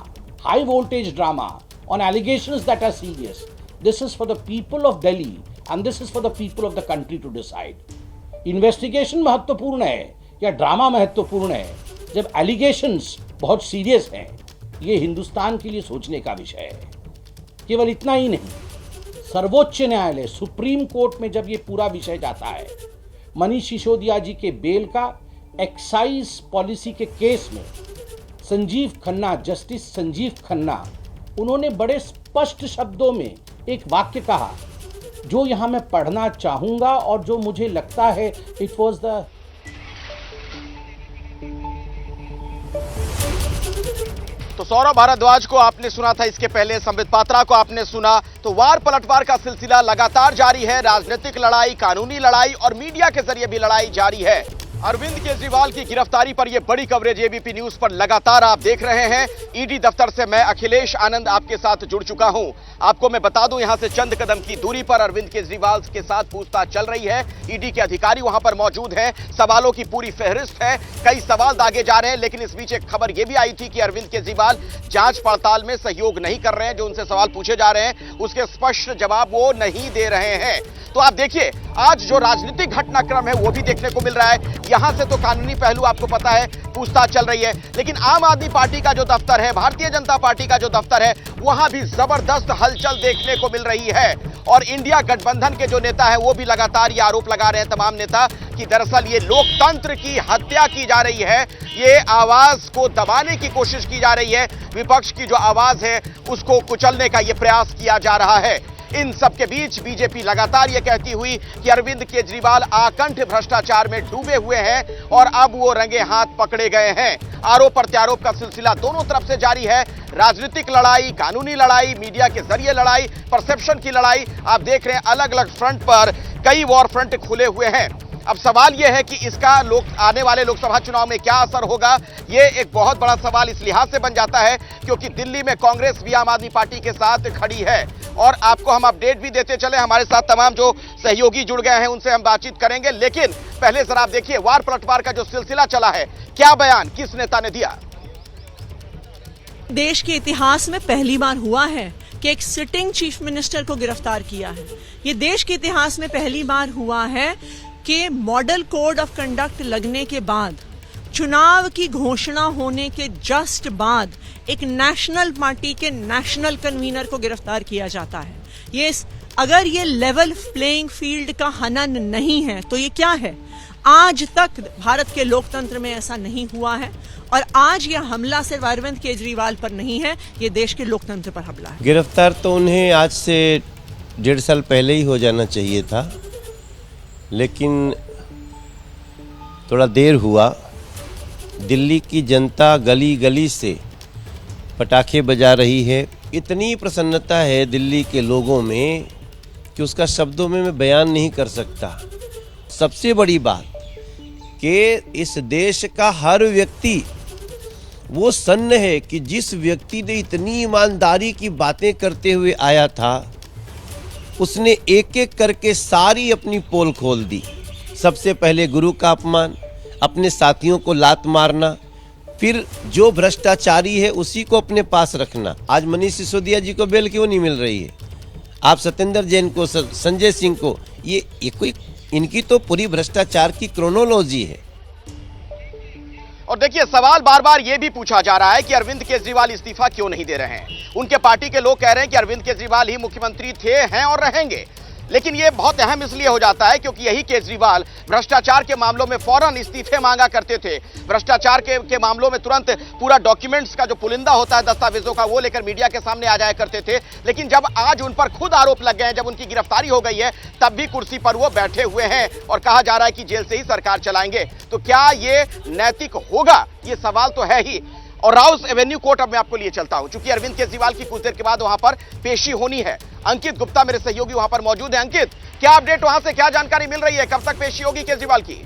high voltage drama on allegations that are serious? This is for the people of Delhi and this is for the people of the country to decide. Investigation महत्वपूर्ण है या drama महत्वपूर्ण है? जब allegations बहुत serious हैं, ये हिंदुस्तान के लिए सोचने का विषय है। केवल इतना ही नहीं, सर्वोच्च न्यायालय, सुप्रीम कोर्ट में जब ये पूरा विषय जाता है, मनीष सिसोदिया जी के बेल का, एक्साइज पॉलिसी के केस में संजीव खन्ना, जस्टिस संजीव खन्ना, उन्होंने बड़े स्पष्ट शब्दों में एक वाक्य कहा जो यहां मैं पढ़ना चाहूंगा और जो मुझे लगता है इट वाज द तो सौरभ भारद्वाज को आपने सुना था, इसके पहले संबित पात्रा को आपने सुना। तो वार पलटवार का सिलसिला लगातार जारी है। राजनीतिक लड़ाई, कानूनी लड़ाई और मीडिया के जरिए भी लड़ाई जारी है। अरविंद केजरीवाल की गिरफ्तारी पर यह बड़ी कवरेज एबीपी न्यूज पर लगातार आप देख रहे हैं। ईडी दफ्तर से मैं अखिलेश आनंद आपके साथ जुड़ चुका हूं। आपको मैं बता दूं, यहां से चंद कदम की दूरी पर अरविंद केजरीवाल के साथ पूछताछ चल रही है। ईडी के अधिकारी वहां पर मौजूद हैं, सवालों की पूरी फहरिस्त है, कई सवाल दागे जा रहे हैं। लेकिन इस बीच एक खबर यह भी आई थी कि अरविंद केजरीवाल जांच पड़ताल में सहयोग नहीं कर रहे हैं। जो उनसे सवाल पूछे जा रहे हैं उसके स्पष्ट जवाब वो नहीं दे रहे हैं। तो आप देखिए, आज जो राजनीतिक घटनाक्रम है वो भी देखने को मिल रहा है। यहां से तो कानूनी पहलू आपको पता है, पूछताछ चल रही है, लेकिन आम आदमी पार्टी का जो दफ्तर है, भारतीय जनता पार्टी का जो दफ्तर है, वहां भी जबरदस्त हलचल देखने को मिल रही है। और इंडिया गठबंधन के जो नेता है वो भी लगातार ये आरोप लगा रहे हैं, तमाम नेता, कि दरअसल ये लोकतंत्र की हत्या की जा रही है, ये आवाज को दबाने की कोशिश की जा रही है, विपक्ष की जो आवाज है उसको कुचलने का ये प्रयास किया जा रहा है। इन सब के बीच बीजेपी लगातार ये कहती हुई कि अरविंद केजरीवाल आकंठ भ्रष्टाचार में डूबे हुए हैं और अब वो रंगे हाथ पकड़े गए हैं। आरोप प्रत्यारोप का सिलसिला दोनों तरफ से जारी है। राजनीतिक लड़ाई, कानूनी लड़ाई, मीडिया के जरिए लड़ाई, परसेप्शन की लड़ाई, आप देख रहे हैं अलग अलग फ्रंट पर कई वॉर फ्रंट खुले हुए हैं। अब सवाल यह है कि इसका आने वाले लोकसभा चुनाव में क्या असर होगा, यह एक बहुत बड़ा सवाल इस लिहाज से बन जाता है क्योंकि दिल्ली में कांग्रेस भी आम आदमी पार्टी के साथ खड़ी है। और आपको हम अपडेट भी देते चले, हमारे साथ तमाम जो सहयोगी जुड़ गए हैं उनसे हम बातचीत करेंगे, लेकिन पहले जरा आप देखिए वार पलटवार का जो सिलसिला चला है, क्या बयान किस नेता ने दिया। देश के इतिहास में पहली बार हुआ है कि एक सिटिंग चीफ मिनिस्टर को गिरफ्तार किया है। ये देश के इतिहास में पहली बार हुआ है कि मॉडल कोड ऑफ कंडक्ट लगने के बाद, चुनाव की घोषणा होने के जस्ट बाद एक नेशनल पार्टी के नेशनल कन्वीनर को गिरफ्तार किया जाता है। अगर ये लेवल प्लेइंग फील्ड का हनन नहीं है तो ये क्या है? आज तक भारत के लोकतंत्र में ऐसा नहीं हुआ है और आज यह हमला सिर्फ अरविंद केजरीवाल पर नहीं है, ये देश के लोकतंत्र पर हमला है। गिरफ्तार तो उन्हें आज से 1.5 साल पहले ही हो जाना चाहिए था, लेकिन थोड़ा देर हुआ। दिल्ली की जनता गली गली से पटाखे बजा रही है। इतनी प्रसन्नता है दिल्ली के लोगों में कि उसका शब्दों में मैं बयान नहीं कर सकता। सबसे बड़ी बात कि इस देश का हर व्यक्ति वो सन्न है कि जिस व्यक्ति ने इतनी ईमानदारी की बातें करते हुए आया था, उसने एक एक करके सारी अपनी पोल खोल दी। सबसे पहले गुरु का अपमान, अपने साथियों को लात मारना, फिर जो भ्रष्टाचारी है उसी को अपने पास रखना। आज मनीष सिसोदिया जी को बेल क्यों नहीं मिल रही है? आप सत्येंद्र जैन को, संजय सिंह को, ये कोई इनकी तो पूरी भ्रष्टाचार की क्रोनोलॉजी है। और देखिए सवाल बार बार यह भी पूछा जा रहा है कि अरविंद केजरीवाल इस्तीफा क्यों नहीं दे रहे हैं। उनके पार्टी के लोग कह रहे हैं कि अरविंद केजरीवाल ही मुख्यमंत्री थे, हैं और रहेंगे। लेकिन यह बहुत अहम इसलिए हो जाता है क्योंकि यही केजरीवाल भ्रष्टाचार के मामलों में फौरन इस्तीफे मांगा करते थे। भ्रष्टाचार के मामलों में तुरंत पूरा डॉक्यूमेंट्स का जो पुलिंदा होता है दस्तावेजों का, वो लेकर मीडिया के सामने आ जाया करते थे। लेकिन जब आज उन पर खुद आरोप लग गए हैं, जब उनकी गिरफ्तारी हो गई है, तब भी कुर्सी पर वो बैठे हुए हैं और कहा जा रहा है कि जेल से ही सरकार चलाएंगे। तो क्या ये नैतिक होगा? ये सवाल तो है ही। और राउस एवेन्यू कोर्ट अब मैं आपको लिए चलता हूं, क्योंकि अरविंद केजरीवाल की कुछ देर के बाद वहां पर पेशी होनी है। अंकित गुप्ता मेरे सहयोगी वहां पर मौजूद है। अंकित, क्या अपडेट वहां से, क्या जानकारी मिल रही है? कब तक पेशी होगी केजरीवाल की?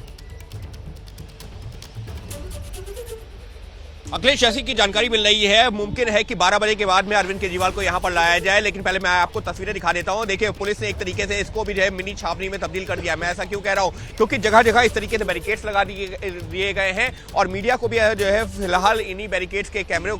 अखिलेश, ऐसी की जानकारी मिल रही है, मुमकिन है कि 12 बजे के बाद में अरविंद केजरीवाल को यहां पर लाया जाए। लेकिन पहले मैं आपको तस्वीरें दिखा देता हूं। देखिए, पुलिस ने एक तरीके से इसको भी जो है मिनी छावनी में तब्दील कर दिया। मैं ऐसा क्यों कह रहा हूं? क्योंकि जगह जगह इस तरीके से बैरिकेड्स लगा दिए गए हैं और मीडिया को भी जो है फिलहाल इन्हीं बैरिकेड्स के कैमरे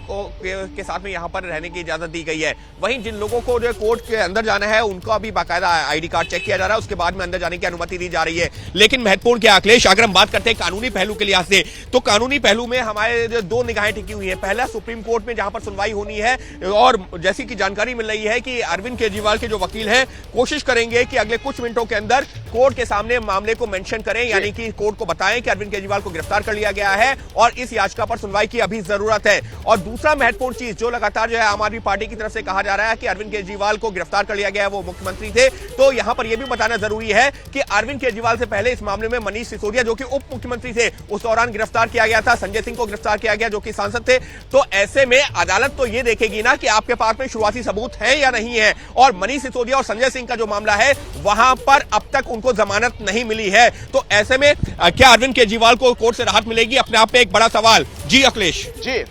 के साथ में यहाँ पर रहने की इजाजत दी गई है। वहीं जिन लोगों को जो है कोर्ट के अंदर जाना है, उनका भी बाकायदा ID कार्ड चेक किया जा रहा है, उसके बाद में अंदर जाने की अनुमति दी जा रही है। लेकिन महत्वपूर्ण क्या अखिलेश, अगर हम बात करते हैं कानूनी पहलू के लिहाज से, तो कानूनी पहलू में हमारे जो 2 निगाहें टिकी हुई है। पहला सुप्रीम कोर्ट में जहां पर सुनवाई होनी है, और जैसी कि जानकारी मिल रही है कि अरविंद केजरीवाल के जो वकील हैं कोशिश करेंगे कि अगले कुछ मिनटों के अंदर कोर्ट के सामने मामले को मेंशन करें, यानी कि कोर्ट को बताएं कि अरविंद केजरीवाल को गिरफ्तार कर लिया गया है और इस याचिका पर सुनवाई की अभी जरूरत है। और दूसरा महत्वपूर्ण चीज जो लगातार जो है आम आदमी पार्टी की तरफ से कहा जा रहा है कि अरविंद केजरीवाल को गिरफ्तार कर लिया गया है, वो मुख्यमंत्री थे, तो यहां पर यह भी बताना जरूरी है कि अरविंद केजरीवाल से पहले इस मामले में मनीष सिसोदिया जो कि उप मुख्यमंत्री थे, उस दौरान गिरफ्तार किया गया था। संजय सिंह को गिरफ्तार किया गया जो कि सांसद थे। तो ऐसे में अदालत तो ये देखेगी ना कि आपके पास में शुरुआती सबूत है या नहीं है। और मनीष सिसोदिया और संजय सिंह का जो मामला है, वहां पर अब तक उनको जमानत नहीं मिली है। तो ऐसे में क्या अरविंद केजरीवाल को कोर्ट से राहत मिलेगी? अपने आप में एक बड़ा सवाल। जी अखिलेश। जी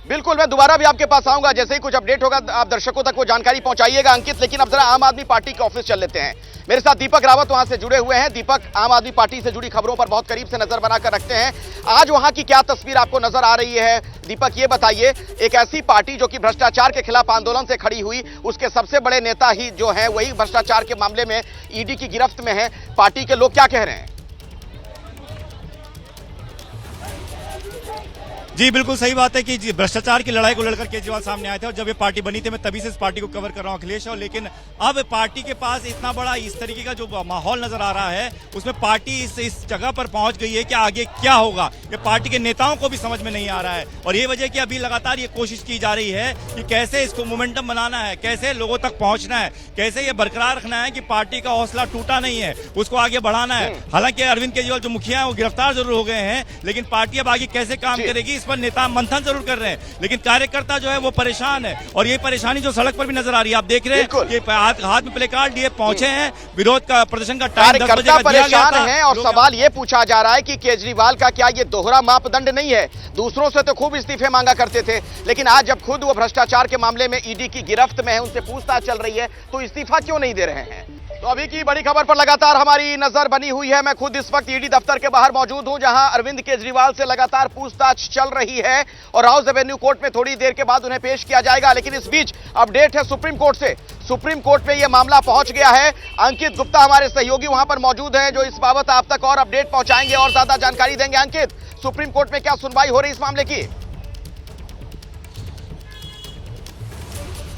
बिल्कुल, मैं दोबारा भी आपके पास आऊंगा। जैसे ही कुछ अपडेट होगा आप दर्शकों तक वो जानकारी पहुंचाइएगा अंकित। लेकिन अब जरा आम आदमी पार्टी के ऑफिस चल लेते हैं। मेरे साथ दीपक रावत वहां से जुड़े हुए हैं। दीपक, आम आदमी पार्टी से जुड़ी खबरों पर बहुत करीब से नजर बनाकर रखते हैं। आज वहां की क्या तस्वीर आपको नजर आ रही है? दीपक, ये बताइए, एक ऐसी पार्टी जो कि भ्रष्टाचार के खिलाफ आंदोलन से खड़ी हुई, उसके सबसे बड़े नेता ही जो है वही भ्रष्टाचार के मामले में ईडी की गिरफ्त में है। पार्टी के लोग क्या कह रहे हैं? जी बिल्कुल सही बात है कि जी भ्रष्टाचार की लड़ाई को लड़कर केजरीवाल सामने आए थे और जब ये पार्टी बनी थी मैं तभी से इस पार्टी को कवर कर रहा हूँ अखिलेश। और लेकिन अब पार्टी के पास इतना बड़ा इस तरीके का जो माहौल नजर आ रहा है उसमें पार्टी इस जगह पर पहुंच गई है कि आगे क्या होगा ये पार्टी के नेताओं को भी समझ में नहीं आ रहा है। और ये वजह कि अभी लगातार ये कोशिश की जा रही है कि कैसे इसको मोमेंटम बनाना है, कैसे लोगों तक पहुंचना है, कैसे ये बरकरार रखना है कि पार्टी का हौसला टूटा नहीं है, उसको आगे बढ़ाना है। हालांकि अरविंद केजरीवाल जो मुखिया है वो गिरफ्तार जरूर हो गए हैं, लेकिन पार्टी अब आगे कैसे काम करेगी इस पर नेता मंथन जरूर कर रहे हैं, लेकिन कार्यकर्ता जो है वो परेशान है। और ये परेशानी जो सड़क पर भी नजर आ रही है, आप देख रहे हैं कि हाथ में प्ले कार्ड लिए पहुंचे हैं, विरोध का प्रदर्शन का टाइम 10 बजे का दिया गया था। है और सवाल ये पूछा जा रहा है कि केजरीवाल का क्या ये दोहरा मापदंड नहीं है? दूसरों से तो खूब इस्तीफे मांगा करते थे, लेकिन आज जब खुद वो भ्रष्टाचार के मामले में ईडी की गिरफ्त में है, उनसे पूछताछ चल रही है, तो इस्तीफा क्यों नहीं दे रहे हैं? तो अभी की बड़ी खबर पर लगातार हमारी नजर बनी हुई है। मैं खुद इस वक्त ईडी दफ्तर के बाहर मौजूद हूं, जहां अरविंद केजरीवाल से लगातार पूछताछ चल रही है और राउज एवेन्यू कोर्ट में थोड़ी देर के बाद उन्हें पेश किया जाएगा। लेकिन इस बीच अपडेट है सुप्रीम कोर्ट से। सुप्रीम कोर्ट में यह मामला पहुंच गया है। अंकित गुप्ता हमारे सहयोगी वहां पर मौजूद हैं, जो इस बाबत आप तक और अपडेट पहुंचाएंगे और ज्यादा जानकारी देंगे। अंकित, सुप्रीम कोर्ट में क्या सुनवाई हो रही इस मामले की?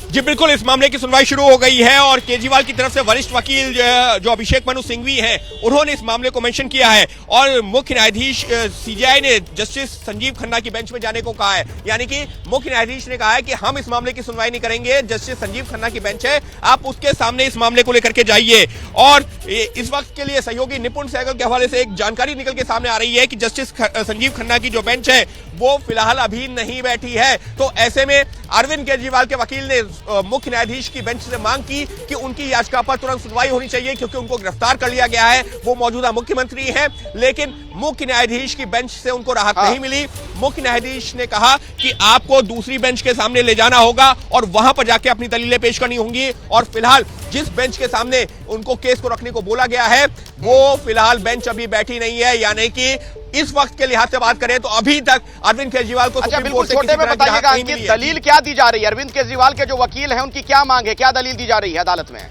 जी बिल्कुल, इस मामले की सुनवाई शुरू हो गई है और केजरीवाल की तरफ से वरिष्ठ वकील जो अभिषेक मनु सिंघवी हैं, उन्होंने इस मामले को मेंशन किया है और मुख्य न्यायाधीश सीजेआई ने जस्टिस संजीव खन्ना की बेंच में जाने को कहा है। यानी कि मुख्य न्यायाधीश ने कहा है कि हम इस मामले की सुनवाई नहीं करेंगे, जस्टिस संजीव खन्ना की बेंच है, आप उसके सामने इस मामले को लेकर के जाइए। और इस वक्त के लिए सहयोगी निपुण सहगल के हवाले से एक जानकारी निकल के सामने आ रही है कि जस्टिस संजीव खन्ना की जो बेंच है वो फिलहाल अभी नहीं बैठी है। तो ऐसे में अरविंद केजरीवाल के वकील ने मुख्य न्यायाधीश की बेंच से मांग की कि उनकी याचिका पर तुरंत सुनवाई होनी चाहिए, क्योंकि उनको गिरफ्तार कर लिया गया है, वो मौजूदा मुख्यमंत्री हैं। लेकिन मुख्य न्यायाधीश की बेंच से उनको राहत नहीं मिली। मुख्य न्यायाधीश ने कहा कि आपको दूसरी बेंच के सामने ले जाना होगा और वहां पर जाके अपनी दलीलें पेश करनी होंगी। और फिलहाल जिस बेंच के सामने उनको केस को रखने को बोला गया है, वो फिलहाल बेंच अभी बैठी नहीं है। यानी कि इस वक्त के लिहाज से बात करें तो अभी तक अरविंद केजरीवाल को सुप्रीम कोर्ट से किसी तरह की राहत नहीं मिली है। दलील क्या दी जा रही है? अरविंद केजरीवाल के जो वकील हैं उनकी क्या मांग है, क्या दलील दी जा रही है अदालत में?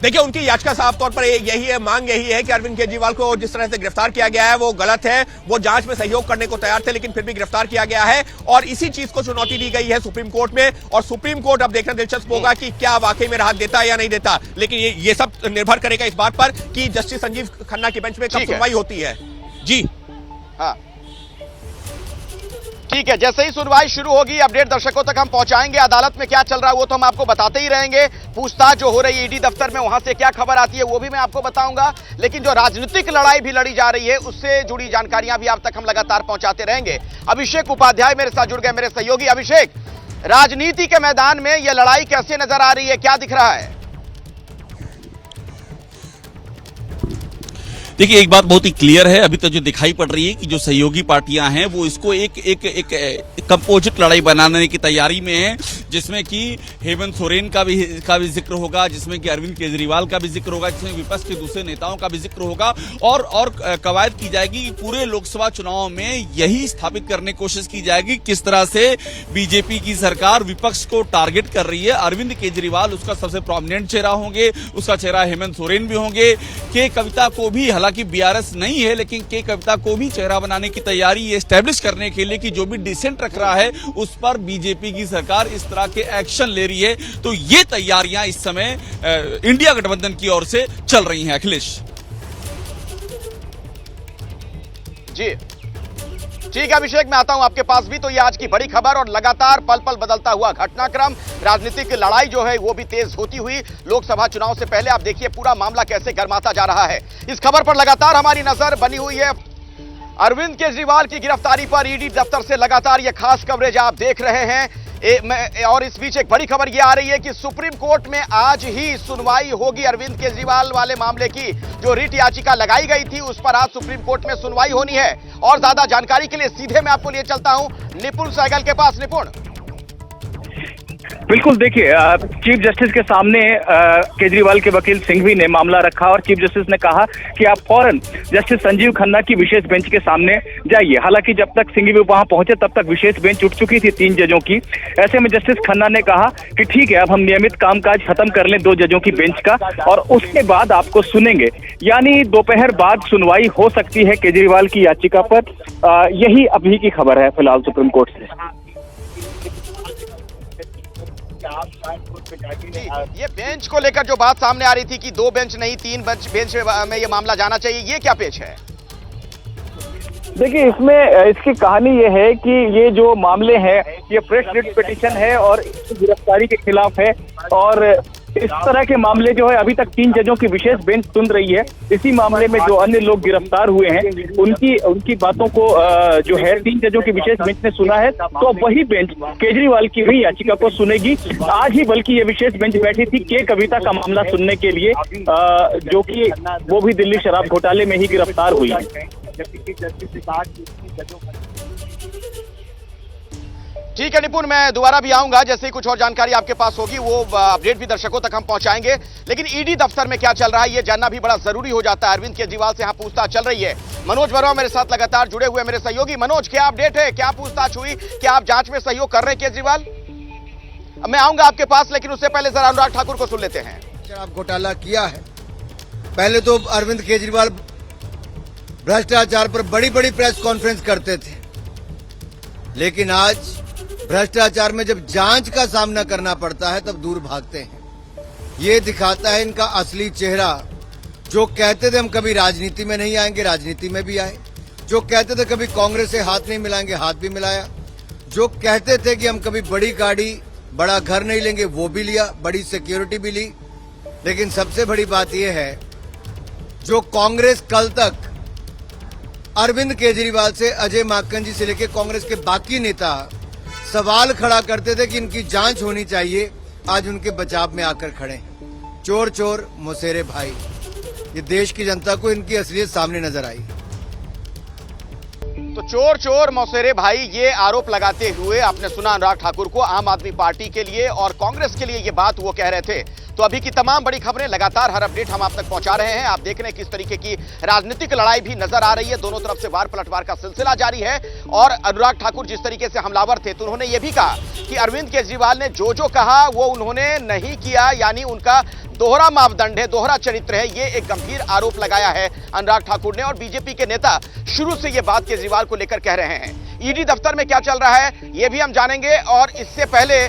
देखिए, उनकी याचिका साफ तौर पर यही है, मांग यही है कि अरविंद केजरीवाल को जिस तरह से गिरफ्तार किया गया है वो गलत है। वो जांच में सहयोग करने को तैयार थे, लेकिन फिर भी गिरफ्तार किया गया है और इसी चीज को चुनौती दी गई है सुप्रीम कोर्ट में। और सुप्रीम कोर्ट अब देखना दिलचस्प होगा कि क्या वाकई में राहत देता है या नहीं देता। लेकिन ये सब निर्भर करेगा इस बात पर कि जस्टिस संजीव खन्ना की बेंच में कब सुनवाई होती है। जी हाँ, ठीक है, जैसे ही सुनवाई शुरू होगी अपडेट दर्शकों तक हम पहुंचाएंगे। अदालत में क्या चल रहा है वो तो हम आपको बताते ही रहेंगे। पूछताछ जो हो रही है ईडी दफ्तर में, वहां से क्या खबर आती है वो भी मैं आपको बताऊंगा। लेकिन जो राजनीतिक लड़ाई भी लड़ी जा रही है उससे जुड़ी जानकारियां भी आप तक हम लगातार पहुंचाते रहेंगे। अभिषेक उपाध्याय मेरे साथ जुड़ गए, मेरे सहयोगी। अभिषेक, राजनीति के मैदान में यह लड़ाई कैसे नजर आ रही है, क्या दिख रहा है? देखिए, एक बात बहुत ही क्लियर है, अभी तक जो दिखाई पड़ रही है कि जो सहयोगी पार्टियां हैं वो इसको एक कंपोजिट लड़ाई बनाने की तैयारी में है, जिसमें कि हेमंत सोरेन का भी जिक्र होगा, जिसमें कि अरविंद केजरीवाल का भी जिक्र होगा, जिसमें विपक्ष के दूसरे नेताओं का भी जिक्र होगा और कवायद की जाएगी कि पूरे लोकसभा चुनाव में यही स्थापित करने की कोशिश की जाएगी किस तरह से बीजेपी की सरकार विपक्ष को टारगेट कर रही है। अरविंद केजरीवाल उसका सबसे प्रोमिनेंट चेहरा होंगे, उसका चेहरा हेमंत सोरेन भी होंगे। के कविता को भी, हालांकि बीआरएस नहीं है, लेकिन के कविता को भी चेहरा बनाने की तैयारी ये एस्टेब्लिश करने के लिए कि जो भी डिसेंट रख रहा है उस पर बीजेपी की सरकार इस तरह के एक्शन ले रही है। तो ये तैयारियां इस समय इंडिया गठबंधन की ओर से चल रही हैं। अखिलेश जी ठीक है अभिषेक, मैं आता हूं आपके पास भी। तो ये आज की बड़ी खबर और लगातार पल पल बदलता हुआ घटनाक्रम, राजनीतिक लड़ाई जो है वो भी तेज होती हुई लोकसभा चुनाव से पहले। आप देखिए पूरा मामला कैसे गर्माता जा रहा है। इस खबर पर लगातार हमारी नजर बनी हुई है। अरविंद केजरीवाल की गिरफ्तारी पर ईडी दफ्तर से लगातार ये खास कवरेज आप देख रहे हैं। और इस बीच एक बड़ी खबर यह आ रही है कि सुप्रीम कोर्ट में आज ही सुनवाई होगी अरविंद केजरीवाल वाले मामले की। जो रिट याचिका लगाई गई थी उस पर आज सुप्रीम कोर्ट में सुनवाई होनी है। और ज्यादा जानकारी के लिए सीधे मैं आपको लिए चलता हूं निपुण सहगल के पास। निपुण, बिल्कुल, देखिए चीफ जस्टिस के सामने केजरीवाल के वकील सिंघवी ने मामला रखा और चीफ जस्टिस ने कहा कि आप फौरन जस्टिस संजीव खन्ना की विशेष बेंच के सामने जाइए। हालांकि जब तक सिंघवी वहां पहुंचे तब तक विशेष बेंच उठ चुकी थी 3 जजों की। ऐसे में जस्टिस खन्ना ने कहा कि ठीक है, अब हम नियमित कामकाज खत्म कर लें 2 जजों की बेंच का और उसके बाद आपको सुनेंगे। यानी दोपहर बाद सुनवाई हो सकती है केजरीवाल की याचिका पर। यही अभी की खबर है फिलहाल सुप्रीम कोर्ट से। जी, ये बेंच को लेकर जो बात सामने आ रही थी कि 2 बेंच नहीं 3 बेंच में ये मामला जाना चाहिए, ये क्या पेच है? देखिए, इसमें इसकी कहानी ये है कि ये जो मामले हैं ये फ्रेश रिट पिटीशन है और गिरफ्तारी के खिलाफ है और इस तरह के मामले जो है अभी तक 3 जजों की विशेष बेंच सुन रही है। इसी मामले में जो अन्य लोग गिरफ्तार हुए हैं उनकी बातों को जो है 3 जजों की विशेष बेंच ने सुना है, तो वही बेंच केजरीवाल की भी याचिका को सुनेगी। आज ही बल्कि ये विशेष बेंच बैठी थी के कविता का मामला सुनने के लिए, जो कि वो भी दिल्ली शराब घोटाले में ही गिरफ्तार हुई है। ठीक है निपुण, मैं दोबारा भी आऊंगा जैसे ही कुछ और जानकारी आपके पास होगी, वो अपडेट भी दर्शकों तक हम पहुंचाएंगे। लेकिन ईडी दफ्तर में क्या चल रहा है ये जानना भी बड़ा जरूरी हो जाता है। अरविंद केजरीवाल से यहां पूछताछ चल रही है। मनोज वर्मा मेरे साथ लगातार जुड़े हुए मेरे सहयोगी। मनोज, क्या अपडेट है, क्या पूछताछ हुई, क्या आप जांच में सहयोग कर रहे हैं केजरीवाल? मैं आऊंगा आपके पास, लेकिन उससे पहले जरा अनुराग ठाकुर को सुन लेते हैं। शराब घोटाला किया है। पहले तो अरविंद केजरीवाल भ्रष्टाचार पर बड़ी बड़ी प्रेस कॉन्फ्रेंस करते थे, लेकिन आज भ्रष्टाचार में जब जांच का सामना करना पड़ता है तब दूर भागते हैं। ये दिखाता है इनका असली चेहरा। जो कहते थे हम कभी राजनीति में नहीं आएंगे, राजनीति में भी आए। जो कहते थे कभी कांग्रेस से हाथ नहीं मिलाएंगे, हाथ भी मिलाया। जो कहते थे कि हम कभी बड़ी गाड़ी बड़ा घर नहीं लेंगे, वो भी लिया, बड़ी सिक्योरिटी भी ली। लेकिन सबसे बड़ी बात यह है, जो कांग्रेस कल तक अरविंद केजरीवाल से, अजय माकन जी से लेकर कांग्रेस के बाकी नेता सवाल खड़ा करते थे कि इनकी जांच होनी चाहिए, आज उनके बचाव में आकर खड़े। चोर चोर मौसेरे भाई, ये देश की जनता को इनकी असलियत सामने नजर आई। तो चोर चोर मौसेरे भाई, ये आरोप लगाते हुए आपने सुना अनुराग ठाकुर को। आम आदमी पार्टी के लिए और कांग्रेस के लिए ये बात वो कह रहे थे। तो अभी की तमाम बड़ी खबरें लगातार हर अपडेट हम आप तक पहुंचा रहे हैं। आप देख रहे हैं किस तरीके की राजनीतिक लड़ाई भी नजर आ रही है। दोनों तरफ से वार पलटवार का सिलसिला जारी है। और अनुराग ठाकुर जिस तरीके से हमलावर थे, तो उन्होंने ये भी कहा कि अरविंद केजरीवाल ने जो जो कहा वो उन्होंने नहीं किया, यानी उनका दोहरा मापदंड है, दोहरा चरित्र है। ये एक गंभीर आरोप लगाया है अनुराग ठाकुर ने। और बीजेपी के नेता शुरू से ये बात केजरीवाल को लेकर कह रहे हैं। ईडी दफ्तर में क्या चल रहा है ये भी हम जानेंगे। और इससे पहले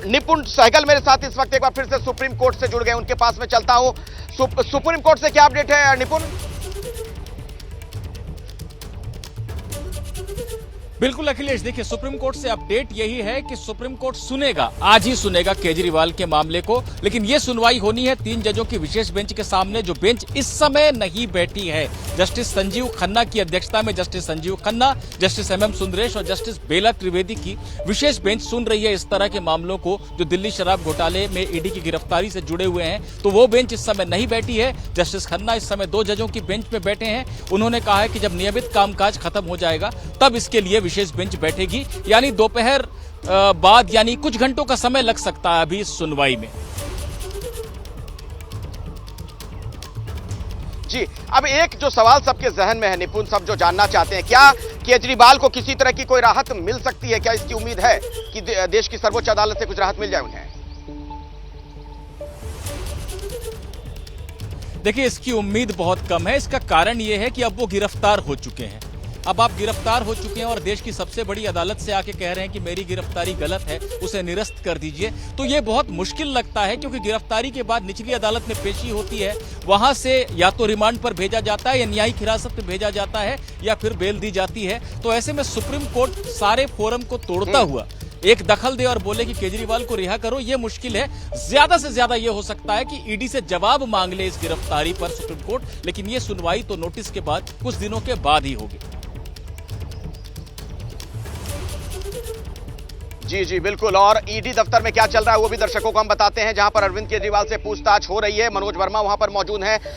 निपुण सहगल मेरे साथ इस वक्त एक बार फिर से सुप्रीम कोर्ट से जुड़ गए, उनके पास में चलता हूं। सुप्रीम कोर्ट से क्या अपडेट है निपुण? बिल्कुल अखिलेश, देखिए सुप्रीम कोर्ट से अपडेट यही है कि सुप्रीम कोर्ट सुनेगा, आज ही सुनेगा केजरीवाल के मामले को। लेकिन यह सुनवाई होनी है 3 जजों की विशेष बेंच के सामने, जो बेंच इस समय नहीं बैठी है। जस्टिस संजीव खन्ना की अध्यक्षता में justice Sanjiv Khanna, justice MM Sundaresh और जस्टिस बेला त्रिवेदी की विशेष बेंच सुन रही है इस तरह के मामलों को जो दिल्ली शराब घोटाले में ईडी की गिरफ्तारी से जुड़े हुए हैं। तो वो बेंच इस समय नहीं बैठी है। जस्टिस खन्ना इस समय 2 जजों की बेंच में बैठे हैं। उन्होंने कहा है कि जब नियमित कामकाज खत्म हो जाएगा तब इसके लिए विशेष बेंच बैठेगी। यानी दोपहर बाद, यानी कुछ घंटों का समय लग सकता है अभी इस सुनवाई में। जी, अब एक जो सवाल सबके जहन में है निपुण, सब जो जानना चाहते हैं, क्या केजरीवाल को किसी तरह की कोई राहत मिल सकती है? क्या इसकी उम्मीद है कि देश की सर्वोच्च अदालत से कुछ राहत मिल जाए उन्हें? देखिए, इसकी उम्मीद बहुत कम है। इसका कारण यह है कि अब वो गिरफ्तार हो चुके हैं। अब आप गिरफ्तार हो चुके हैं और देश की सबसे बड़ी अदालत से आके कह रहे हैं कि मेरी गिरफ्तारी गलत है, उसे निरस्त कर दीजिए। तो ये बहुत मुश्किल लगता है, क्योंकि गिरफ्तारी के बाद निचली अदालत में पेशी होती है, वहां से या तो रिमांड पर भेजा जाता है या न्यायिक हिरासत में भेजा जाता है या फिर बेल दी जाती है। तो ऐसे में सुप्रीम कोर्ट सारे फोरम को तोड़ता हुआ एक दखल दे और बोले कि केजरीवाल को रिहा करो, यह मुश्किल है। ज्यादा से ज्यादा यह हो सकता है कि ईडी से जवाब मांग ले इस गिरफ्तारी पर सुप्रीम कोर्ट, लेकिन यह सुनवाई तो नोटिस के बाद कुछ दिनों के बाद ही होगी। जी जी बिल्कुल। और ईडी दफ्तर में क्या चल रहा है वो भी दर्शकों को हम बताते हैं, जहां पर अरविंद केजरीवाल से पूछताछ हो रही है। मनोज वर्मा वहां पर मौजूद हैं।